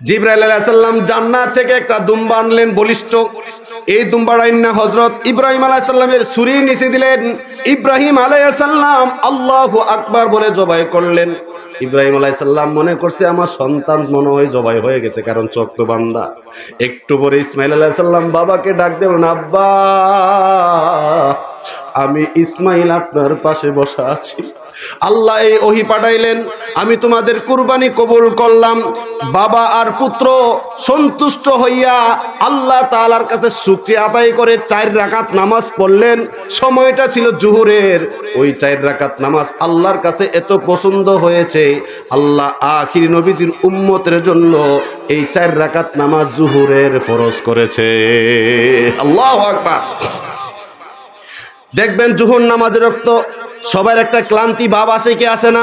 জিবরাইল আলাইহিস সালাম জান্নাত থেকে একটা দুম্বা আনলেন বলিষ্ঠ। এই দুম্বাটা ইন্না হযরত ইব্রাহিম আলাইহিস সালামের ছুরির নিচে দিলেন। ইব্রাহিম আলাইহিস সালাম আল্লাহু আকবার বলে জবাই করলেন। ইব্রাহিম আলাইহিস সালাম মনে করছে আমার সন্তান মনে হয় জবাই হয়ে গেছে, কারণ চোখ তো বান্দা। একটু পরে ইসমাইল আলাইহিস সালাম বাবাকে ডাক দেবেন, আব্বা আমি ইসমাইল আপনার পাশে বসা আছি। আল্লাহ এই ওহী পাঠাইলেন, আমি তোমাদের কুরবানি কবুল করলাম। বাবা আর পুত্র সন্তুষ্ট হইয়া আল্লাহ তাআলার কাছে শুকরিয়া আদায় করে 4 রাকাত নামাজ পড়লেন। সময়টা ছিল জোহরের। ওই 4 রাকাত নামাজ আল্লাহর কাছে এত পছন্দ হয়েছে, আল্লাহ আখির নবীজির উম্মতের জন্য এই 4 রাকাত নামাজ জোহরের ফরজ করেছে। আল্লাহু আকবার। দেখবেন জোহর নামাজের রক্ত সবার একটা ক্লান্তি ভাব আসে কি আসে না?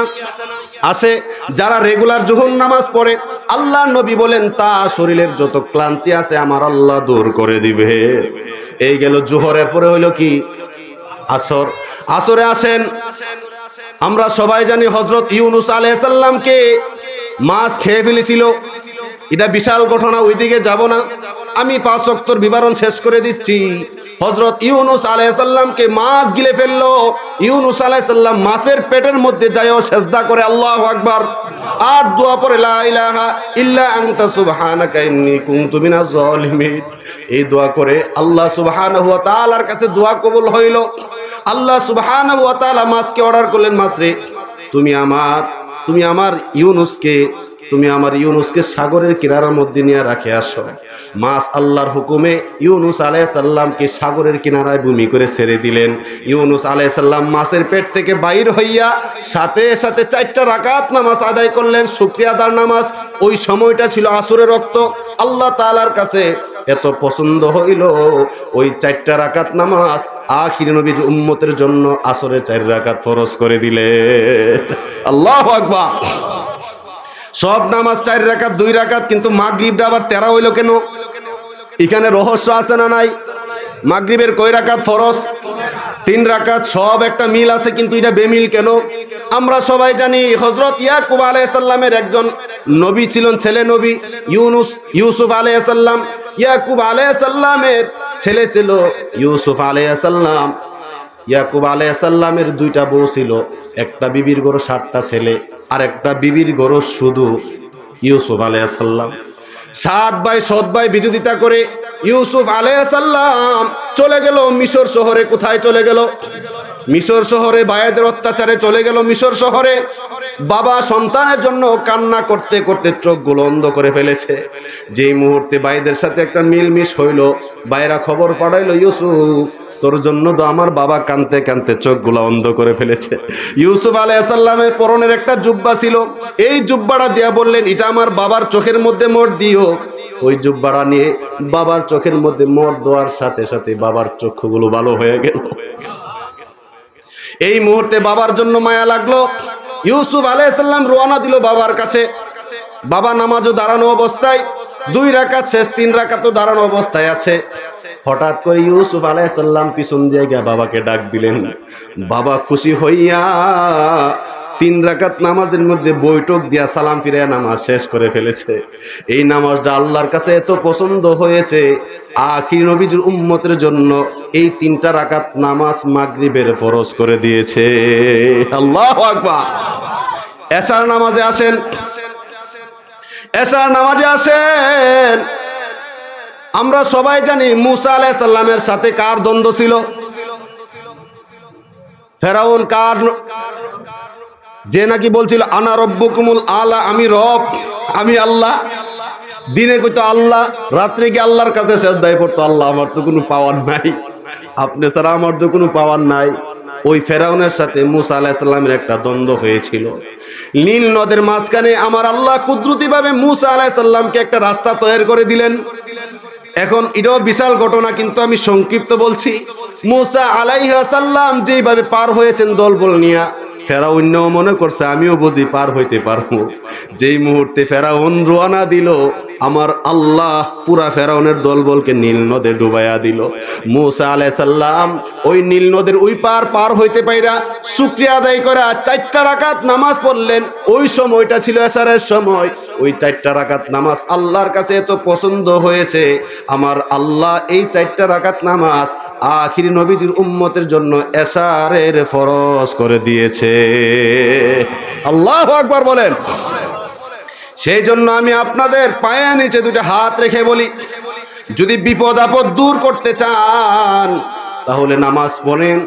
আসে। যারা রেগুলার জোহর নামাজ পড়ে আল্লাহর নবী বলেন তার শরীরের যত ক্লান্তি আছে আমার আল্লাহ দূর করে দিবে। এই গেল জোহরের পরে হইল কি আসর। আসরে আসেন, আমরা সবাই জানি হযরত ইউনূস আলাইহিস সালামকে মাছ খেয়ে ফেলেছিল। এটা বিশাল ঘটনা, ওইদিকে যাব না। আমি 5 ওয়াক্তের বিবরণ শেষ করে দিচ্ছি। হযরত ইউনূস আলাইহিস সালামকে মাছ গিলে ফেললো। ইউনূস আলাইহিস সালাম মাছের পেটের মধ্যে যায়ও সিজদা করে আল্লাহু আকবার, আর দোয়া পড়ে লা ইলাহা ইল্লা আনতা সুবহানাকা ইন্নী কুনতু মিনাজ জালিমিন। এই দোয়া করে আল্লাহ সুবহানাহু ওয়া তাআলার কাছে দোয়া কবুল হইল। আল্লাহ সুবহানাহু ওয়া তাআলা মাছকে অর্ডার করলেন, মাছ রে তুমি আমার ইউনূসকে সাগরের কিনারার মধ্যে নিয়ে রাখে আসো। মাছ আল্লাহর হুকুমে ইউনূস আলাইহিস সালামকে সাগরের কিনারায় ভূমি করে ছেড়ে দিলেন। ইউনূস আলাইহিস সালাম মাছের পেট থেকে বাইর হইয়া সাথে সাথে 4টা রাকাত নামাজ আদায় করলেন, শুকরিয়া আদার নামাজ। ওই সময়টা ছিল আসরের রক্ত। আল্লাহ তাআলার কাছে এত পছন্দ হইল, ওই 4টা রাকাত নামাজ আখির নবীর উম্মতের জন্য আসরের 4 রাকাত ফরজ করে দিলেন। আল্লাহু আকবার। সব নামাজ 4 রাকাত 2 রাকাত, কিন্তু মাগরিবটা আবার 13 হইল কেন? এখানে রহস্য আছে না নাই? মাগরিবের কয় রাকাত ফরজ? 3 রাকাত। সব একটা মিল আছে, কিন্তু এটা বেমিল কেন? আমরা সবাই জানি হযরত ইয়াকুব আলাইহিস সালামের একজন নবী ছিলেন, ছেলে নবী ইউসুফ আলাইহিস সালাম। ইয়াকুব আলাইহিস সালামের ছেলে ছিল ইউসুফ আলাইহিস সালাম। ইয়াকুব আলাইহিস সালামের 2টা বউ ছিল, একটা বিবির ঘরে 7টা ছেলে, আর একটা বিবির ঘরে শুধু ইউসুফ আলাইহিস সালাম। 7 ভাই 7 ভাই বিরোধিতা করে ইউসুফ আলাইহিস সালাম চলে গেল মিশর শহরে। কোথায় চলে গেল? মিশর শহরে। ভাইদের অত্যাচারে চলে গেল মিশর শহরে। বাবা সন্তানের জন্য কান্না করতে করতে চোখগুলো অন্ধ করে ফেলেছে। যেই মুহূর্তে ভাইদের সাথে একটা মিলমিশ হইল, ভাইরা খবর পাঠাইলো, ইউসুফ তোর জন্য তো আমার বাবা কাঁদতে কাঁদতে চোখগুলো অন্ধ করে ফেলেছে। ইউসুফ আলাইহিস সালামের পরনের একটা জুব্বা ছিল, এই জুব্বাটা দিয়া বললেন এটা আমার বাবার চোখের মধ্যে মোড় দিও। ওই জুব্বাটা নিয়ে বাবার চোখের মধ্যে মোড় দেওয়ার সাথে সাথে বাবার চক্ষুগুলো ভালো হয়ে গেল। এই মুহূর্তে বাবার জন্য মায়া লাগলো। ইউসুফ আলাইহিস সালাম রওনা দিল বাবার কাছে। বাবা নামাজও দাঁড়ানো অবস্থায়, 2 রাকাত শেষ, 3 রাকাতও দাঁড়ানো অবস্থায় আছে। হঠাৎ করে ইউসুফ আলাইহিস সালাম পিছন দিয়ে গিয়ে বাবাকে ডাক দিলেন। বাবা খুশি হইয়া 3 রাকাত নামাজের মধ্যে বৈঠক দিয়া সালাম ফিরাইয়া নামাজ শেষ করে ফেলেছে। এই নামাজটা আল্লাহর কাছে এত পছন্দ হয়েছে, আখির নবীর উম্মতের জন্য এই 3টা রাকাত নামাজ মাগরিবের ফরজ করে দিয়েছে। আল্লাহু আকবার। এশার নামাজে আসেন, এশার নামাজে আসেন। আমরা সবাই জানি মুসা আলাইহিস সালামের সাথে কার দ্বন্দ্ব ছিল? ফেরাউন কার যে নাকি বলছিল আনা রব্বুকুমুল আলা, আমি রব, আমি আল্লাহ। দিনে কইতো আল্লাহ, রাত্রে গিয়ে আল্লাহর কাছে সিজদায় পড়তো, আল্লাহ আমার তো কোনো পাওয়ার নাই, আপনি ছাড়া আমার তো কোনো পাওয়ার নাই। ওই ফেরাউনের সাথে মুসা আলাইহিস সালামের একটা দ্বন্দ্ব হয়েছিল। নীল নদের মাঝখানে আমার আল্লাহ কুদরতিভাবে মুসা আলাইহিস সালামকে একটা রাস্তা তৈরি করে দিলেন। এখন এটাও বিশাল ঘটনা, কিন্তু আমি সংক্ষিপ্ত বলছি। মুসা আলাইহিস সালাম যেভাবে পার হয়েছেন দলবল নিয়ে, ফেরাউনও মনে করছে আমিও বুঝি পার হইতে পারবো। যেই মুহূর্তে ফেরাউন রওনা দিল, আমার আল্লাহ পুরা ফেরাউনের দলবলকে নীল নদে ডুবাইয়া দিল। মূসা আলাইহিস সালাম ওই নীল নদের ওই পার হইতে পাইরা শুকরিয়া আদায় করে 4টা রাকাত নামাজ পড়লেন। ওই সময়টা ছিল এশারের সময়। ওই 4টা রাকাত নামাজ আল্লাহর কাছে এত পছন্দ হয়েছে, আমার আল্লাহ এই 4টা রাকাত নামাজ আখিরি নবীজির উম্মতের জন্য এশারের ফরজ করে দিয়েছে। আল্লাহু আকবার বলেন। সেই জন্য আমি আপনাদের পায়ের নিচে দুটো হাত রেখে বলি, যদি বিপদ আপদ দূর করতে চান তাহলে নামাজ পড়েন।